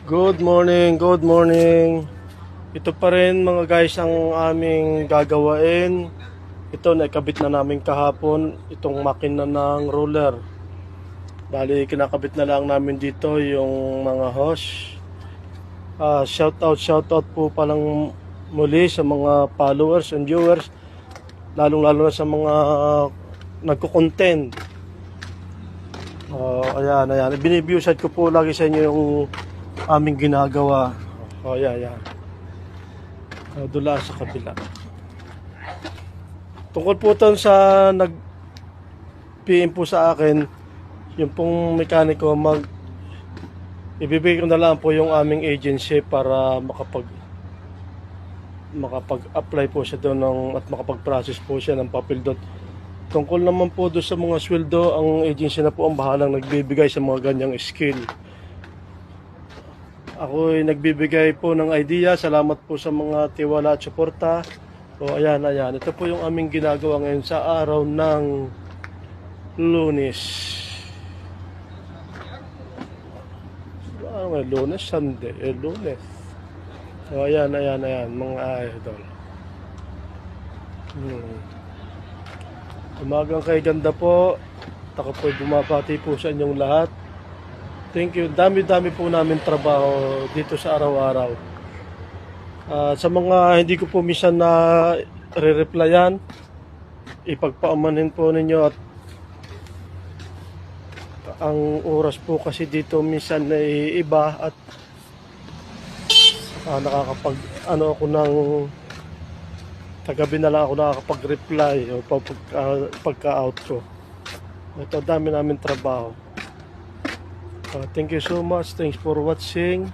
Good morning, good morning. Ito pa rin mga guys ang aming gagawain. Ito naikabit na namin kahapon, itong makina ng roller. Bali kinakabit na lang namin dito yung mga hose. Shout out po palang muli sa mga followers and viewers, lalong-lalo na sa mga nagko-content. Ayan. Biniviewsat ko po lagi sa inyo yung aming ginagawa. Ayan. Dula sa kabila. Tungkol po ito sa nag-PM po sa akin, yung pong mekaniko, ibibigay ko na lang po yung aming agency para makapag-apply po siya doon at makapag-process po siya ng papildot. Tungkol naman po doon sa mga sweldo, ang agency na po ang bahalang nagbibigay sa mga ganyang skill. Ako ay nagbibigay po ng idea. Salamat po sa mga tiwala at suporta. So ayan. Ito po yung aming ginagawa ngayon sa araw ng Lunes. Lunes, Sunday, Lunes. So ayan mga idol. Umagang kay ganda po. Ako po bumabati po sa inyong lahat. Thank you. Dami po namin trabaho dito sa araw-araw. Sa mga hindi ko po minsan na re-replyan, ipagpaumanhin po ninyo at ang oras po kasi dito minsan ay iba at ako ng tagabi na lang ako nakakapag-reply o pagka-out ko. Ito dami namin trabaho. Thank you so much. Thanks for watching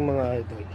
mga idol.